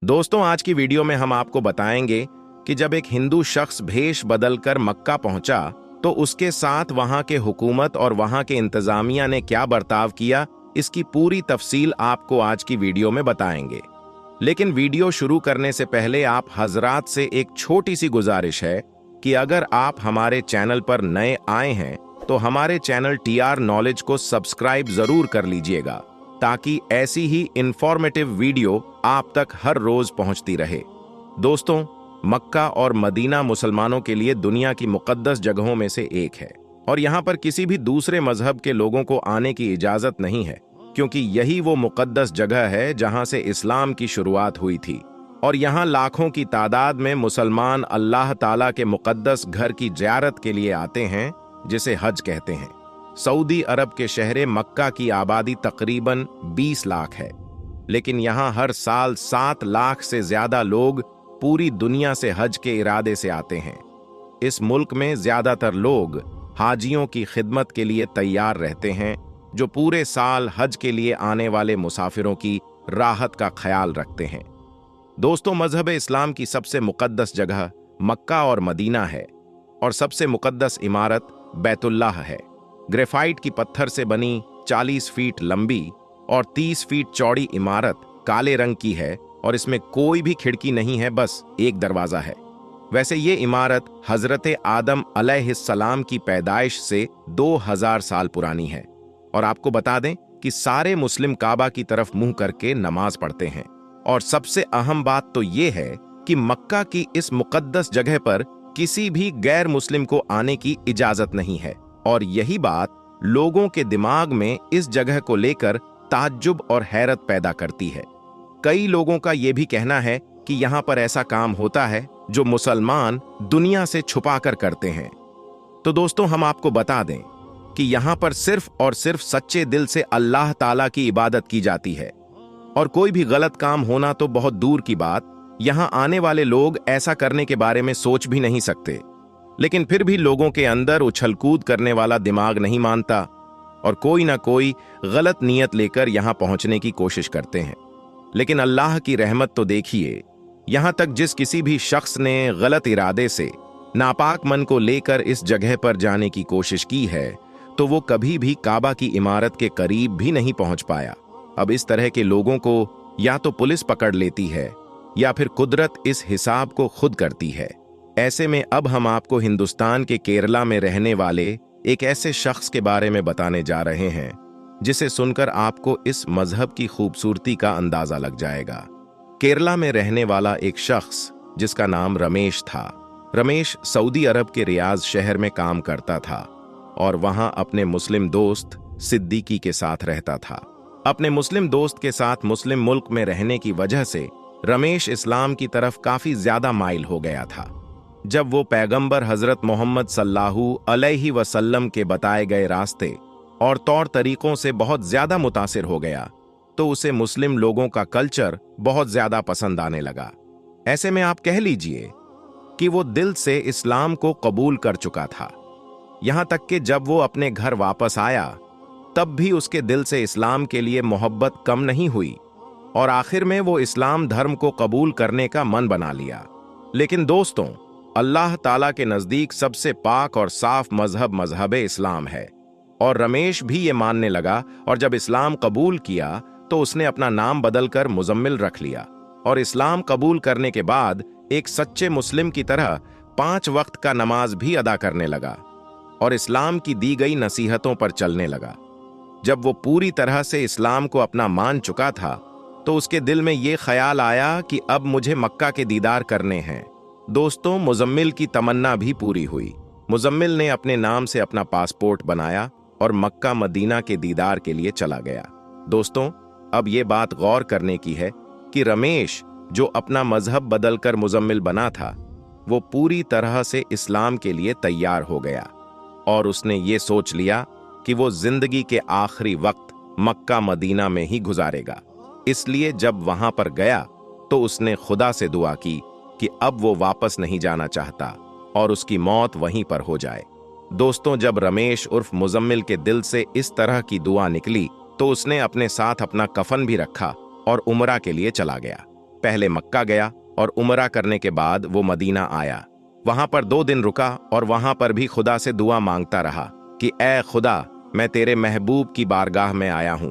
दोस्तों, आज की वीडियो में हम आपको बताएंगे कि जब एक हिंदू शख्स भेष बदलकर मक्का पहुंचा तो उसके साथ वहां के हुकूमत और वहां के इंतजामिया ने क्या बर्ताव किया। इसकी पूरी तफसील आपको आज की वीडियो में बताएंगे। लेकिन वीडियो शुरू करने से पहले आप हजरात से एक छोटी सी गुजारिश है कि अगर आप हमारे चैनल पर नए आए हैं तो हमारे चैनल TR नॉलेज को सब्सक्राइब जरूर कर लीजिएगा, ताकि ऐसी ही इंफॉर्मेटिव वीडियो आप तक हर रोज पहुंचती रहे। दोस्तों, मक्का और मदीना मुसलमानों के लिए दुनिया की मुकद्दस जगहों में से एक है और यहाँ पर किसी भी दूसरे मजहब के लोगों को आने की इजाजत नहीं है, क्योंकि यही वो मुकद्दस जगह है जहाँ से इस्लाम की शुरुआत हुई थी। और यहाँ लाखों की तादाद में मुसलमान अल्लाह ताला के मुकद्दस घर की ज़ियारत के लिए आते हैं, जिसे हज कहते हैं। सऊदी अरब के शहर मक्का की आबादी तकरीबन 20 लाख है, लेकिन यहाँ हर साल 7 लाख से ज्यादा लोग पूरी दुनिया से हज के इरादे से आते हैं। इस मुल्क में ज्यादातर लोग हाजियों की खिदमत के लिए तैयार रहते हैं, जो पूरे साल हज के लिए आने वाले मुसाफिरों की राहत का ख्याल रखते हैं। दोस्तों, मजहब इस्लाम की सबसे मुकद्दस जगह मक्का और मदीना है और सबसे मुकद्दस इमारत बैतुल्लाह है। ग्रेफाइट की पत्थर से बनी 40 फीट लंबी और 30 फीट चौड़ी इमारत काले रंग की है और इसमें कोई भी खिड़की नहीं है, बस एक दरवाजा है। वैसे ये इमारत हजरत आदम अलैहिस्सलाम की पैदाइश से 2000 साल पुरानी है। और आपको बता दें कि सारे मुस्लिम काबा की तरफ मुंह करके नमाज पढ़ते हैं। और सबसे अहम बात तो ये है कि मक्का की इस मुकद्दस जगह पर किसी भी गैर मुस्लिम को आने की इजाजत नहीं है। और यही बात लोगों के दिमाग में इस जगह को लेकर ताज्जुब और हैरत पैदा करती है। कई लोगों का यह भी कहना है कि यहाँ पर ऐसा काम होता है जो मुसलमान दुनिया से छुपा कर करते हैं। तो दोस्तों, हम आपको बता दें कि यहाँ पर सिर्फ और सिर्फ सच्चे दिल से अल्लाह ताला की इबादत की जाती है और कोई भी गलत काम होना तो बहुत दूर की बात, यहाँ आने वाले लोग ऐसा करने के बारे में सोच भी नहीं सकते। लेकिन फिर भी लोगों के अंदर उछलकूद करने वाला दिमाग नहीं मानता और कोई ना कोई गलत नीयत लेकर यहाँ पहुंचने की कोशिश करते हैं। लेकिन अल्लाह की रहमत तो देखिए, यहाँ तक जिस किसी भी शख्स ने गलत इरादे से नापाक मन को लेकर इस जगह पर जाने की कोशिश की है तो वो कभी भी काबा की इमारत के करीब भी नहीं पहुंच पाया। अब इस तरह के लोगों को या तो पुलिस पकड़ लेती है या फिर कुदरत इस हिसाब को खुद करती है। ऐसे में अब हम आपको हिंदुस्तान के केरला में रहने वाले एक ऐसे शख्स के बारे में बताने जा रहे हैं जिसे सुनकर आपको इस मजहब की खूबसूरती का अंदाजा लग जाएगा। केरला में रहने वाला एक शख्स जिसका नाम रमेश था। रमेश सऊदी अरब के रियाज शहर में काम करता था और वहां अपने मुस्लिम दोस्त सिद्दीकी के साथ रहता था। अपने मुस्लिम दोस्त के साथ मुस्लिम मुल्क में रहने की वजह से रमेश इस्लाम की तरफ काफी ज्यादा माइल हो गया था। जब वो पैगंबर हजरत मोहम्मद सल्लल्लाहु अलैहि वसल्लम के बताए गए रास्ते और तौर तरीकों से बहुत ज्यादा मुतासिर हो गया तो उसे मुस्लिम लोगों का कल्चर बहुत ज्यादा पसंद आने लगा। ऐसे में आप कह लीजिए कि वो दिल से इस्लाम को कबूल कर चुका था। यहां तक कि जब वो अपने घर वापस आया तब भी उसके दिल से इस्लाम के लिए मोहब्बत कम नहीं हुई और आखिर में वो इस्लाम धर्म को कबूल करने का मन बना लिया। लेकिन दोस्तों, अल्लाह ताला के नजदीक सबसे पाक और साफ मजहब इस्लाम है और रमेश भी ये मानने लगा। और जब इस्लाम कबूल किया तो उसने अपना नाम बदलकर मुजम्मिल रख लिया और इस्लाम कबूल करने के बाद एक सच्चे मुस्लिम की तरह 5 वक्त का नमाज भी अदा करने लगा और इस्लाम की दी गई नसीहतों पर चलने लगा। जब वो पूरी तरह से इस्लाम को अपना मान चुका था तो उसके दिल में ये ख्याल आया कि अब मुझे मक्का के दीदार करने हैं। दोस्तों, मुजम्मिल की तमन्ना भी पूरी हुई। मुजम्मिल ने अपने नाम से अपना पासपोर्ट बनाया और मक्का मदीना के दीदार के लिए चला गया। दोस्तों, अब ये बात गौर करने की है कि रमेश, जो अपना मजहब बदलकर मुजम्मिल बना था, वो पूरी तरह से इस्लाम के लिए तैयार हो गया और उसने ये सोच लिया कि वो जिंदगी के आखिरी वक्त मक्का मदीना में ही गुजारेगा। इसलिए जब वहां पर गया तो उसने खुदा से दुआ की कि अब वो वापस नहीं जाना चाहता और उसकी मौत वहीं पर हो जाए। दोस्तों, जब रमेश उर्फ मुजम्मिल के दिल से इस तरह की दुआ निकली तो उसने अपने साथ अपना कफन भी रखा और उमरा के लिए चला गया। पहले मक्का गया और उमरा करने के बाद वो मदीना आया। वहां पर 2 दिन रुका और वहां पर भी खुदा से दुआ मांगता रहा कि ऐ खुदा, मैं तेरे महबूब की बारगाह में आया हूं,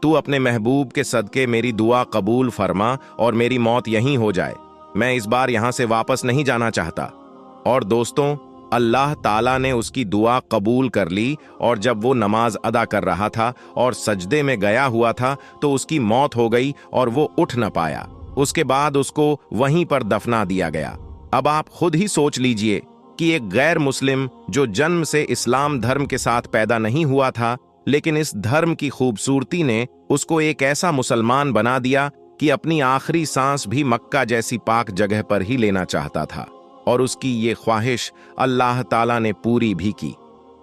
तू अपने महबूब के सदके मेरी दुआ कबूल फरमा और मेरी मौत यहीं हो जाए। मैं इस बार यहां से वापस नहीं जाना चाहता। और दोस्तों, अल्लाह ताला ने उसकी दुआ कबूल कर ली और जब वो नमाज अदा कर रहा था और सजदे में गया हुआ था तो उसकी मौत हो गई और वो उठ न पाया। उसके बाद उसको वहीं पर दफना दिया गया। अब आप खुद ही सोच लीजिए कि एक गैर मुस्लिम जो जन्म से इस्लाम धर्म के साथ पैदा नहीं हुआ था, लेकिन इस धर्म की खूबसूरती ने उसको एक ऐसा मुसलमान बना दिया कि अपनी आखिरी सांस भी मक्का जैसी पाक जगह पर ही लेना चाहता था, और उसकी ये ख्वाहिश अल्लाह ताला ने पूरी भी की।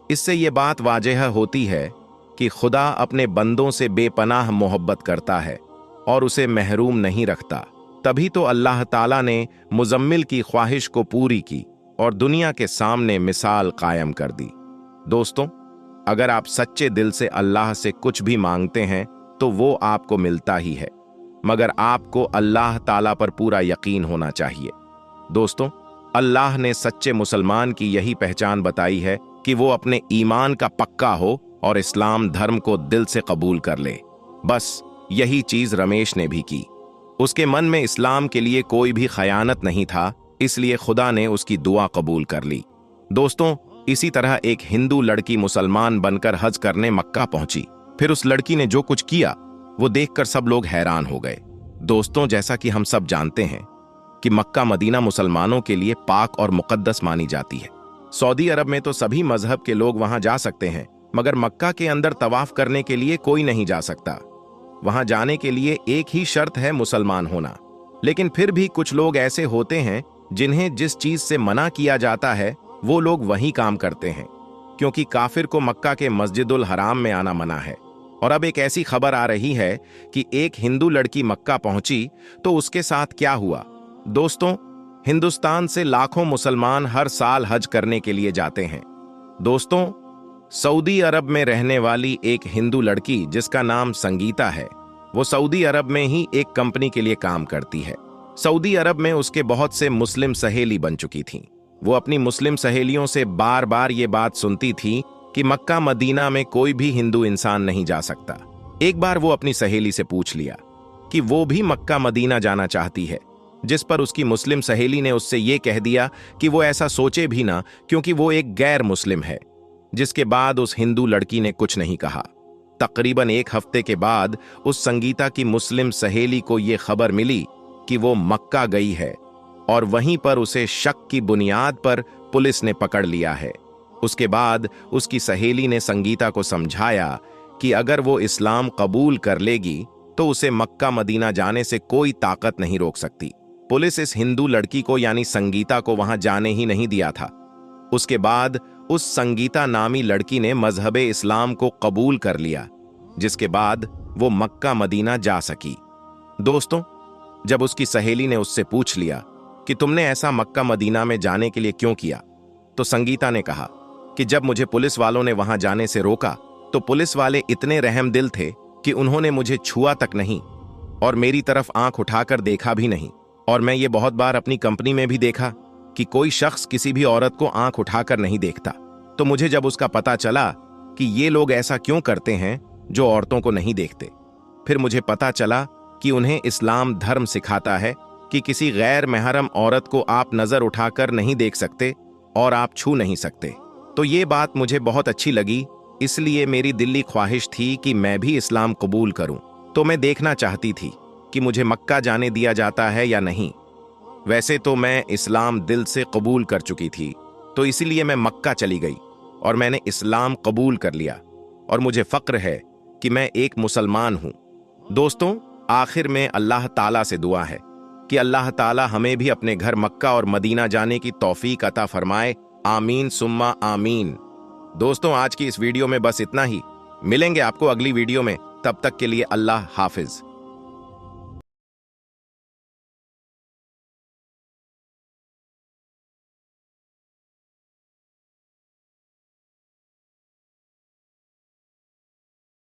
इससे ये बात वाजह होती है कि खुदा अपने बंदों से बेपनाह मोहब्बत करता है और उसे महरूम नहीं रखता। तभी तो अल्लाह ताला ने मुजम्मिल की ख्वाहिश को पूरी की और दुनिया के सामने मिसाल कायम कर दी। दोस्तों, अगर आप सच्चे दिल से अल्लाह से कुछ भी मांगते हैं तो वो आपको मिलता ही है, मगर आपको अल्लाह ताला पर पूरा यकीन होना चाहिए। दोस्तों, अल्लाह ने सच्चे मुसलमान की यही पहचान बताई है कि वो अपने ईमान का पक्का हो और इस्लाम धर्म को दिल से कबूल कर ले। बस यही चीज रमेश ने भी की। उसके मन में इस्लाम के लिए कोई भी खयानत नहीं था, इसलिए खुदा ने उसकी दुआ कबूल कर ली। दोस्तों, इसी तरह एक हिंदू लड़की मुसलमान बनकर हज करने मक्का पहुंची। फिर उस लड़की ने जो कुछ किया वो देखकर सब लोग हैरान हो गए। दोस्तों, जैसा कि हम सब जानते हैं कि मक्का मदीना मुसलमानों के लिए पाक और मुकद्दस मानी जाती है। सऊदी अरब में तो सभी मजहब के लोग वहां जा सकते हैं, मगर मक्का के अंदर तवाफ करने के लिए कोई नहीं जा सकता। वहां जाने के लिए एक ही शर्त है, मुसलमान होना। लेकिन फिर भी कुछ लोग ऐसे होते हैं जिन्हें जिस चीज से मना किया जाता है वो लोग वही काम करते हैं, क्योंकि काफिर को मक्का के मस्जिदुल हराम में आना मना है। और अब एक ऐसी खबर आ रही है कि एक हिंदू लड़की मक्का पहुंची तो उसके साथ क्या हुआ। दोस्तों, हिंदुस्तान से लाखों मुसलमान हर साल हज करने के लिए जाते हैं। दोस्तों, सऊदी अरब में रहने वाली एक हिंदू लड़की जिसका नाम संगीता है, वो सऊदी अरब में ही एक कंपनी के लिए काम करती है। सऊदी अरब में उसके बहुत से मुस्लिम सहेली बन चुकी थीं। वो अपनी मुस्लिम सहेलियों से बार बार ये बात सुनती थी कि मक्का मदीना में कोई भी हिंदू इंसान नहीं जा सकता। एक बार वो अपनी सहेली से पूछ लिया कि वो भी मक्का मदीना जाना चाहती है, जिस पर उसकी मुस्लिम सहेली ने उससे ये कह दिया कि वो ऐसा सोचे भी ना, क्योंकि वो एक गैर मुस्लिम है। जिसके बाद उस हिंदू लड़की ने कुछ नहीं कहा। तकरीबन 1 हफ्ते के बाद उस संगीता की मुस्लिम सहेली को ये खबर मिली कि वो मक्का गई है और वहीं पर उसे शक की बुनियाद पर पुलिस ने पकड़ लिया है। उसके बाद उसकी सहेली ने संगीता को समझाया कि अगर वो इस्लाम कबूल कर लेगी तो उसे मक्का मदीना जाने से कोई ताकत नहीं रोक सकती। पुलिस इस हिंदू लड़की को यानी संगीता को वहां जाने ही नहीं दिया था। उसके बाद उस संगीता नामी लड़की ने मजहबे इस्लाम को कबूल कर लिया, जिसके बाद वो मक्का मदीना जा सकी। दोस्तों, जब उसकी सहेली ने उससे पूछ लिया कि तुमने ऐसा मक्का मदीना में जाने के लिए क्यों किया, तो संगीता ने कहा कि जब मुझे पुलिस वालों ने वहां जाने से रोका तो पुलिस वाले इतने रहम दिल थे कि उन्होंने मुझे छुआ तक नहीं और मेरी तरफ आंख उठाकर देखा भी नहीं। और मैं ये बहुत बार अपनी कंपनी में भी देखा कि कोई शख्स किसी भी औरत को आंख उठाकर नहीं देखता। तो मुझे जब उसका पता चला कि ये लोग ऐसा क्यों करते हैं जो औरतों को नहीं देखते, फिर मुझे पता चला कि उन्हें इस्लाम धर्म सिखाता है कि किसी गैर महरम औरत को आप नजर उठाकर नहीं देख सकते और आप छू नहीं सकते। तो ये बात मुझे बहुत अच्छी लगी, इसलिए मेरी दिली ख्वाहिश थी कि मैं भी इस्लाम कबूल करूं। तो मैं देखना चाहती थी कि मुझे मक्का जाने दिया जाता है या नहीं। वैसे तो मैं इस्लाम दिल से कबूल कर चुकी थी, तो इसीलिए मैं मक्का चली गई और मैंने इस्लाम कबूल कर लिया और मुझे फक्र है कि मैं एक मुसलमान हूं। दोस्तों, आखिर में अल्लाह ताला से दुआ है कि अल्लाह ताला हमें भी अपने घर मक्का और मदीना जाने की तौफीक अता फरमाए। आमीन सुम्मा आमीन। दोस्तों, आज की इस वीडियो में बस इतना ही। मिलेंगे आपको अगली वीडियो में, तब तक के लिए अल्लाह हाफिज।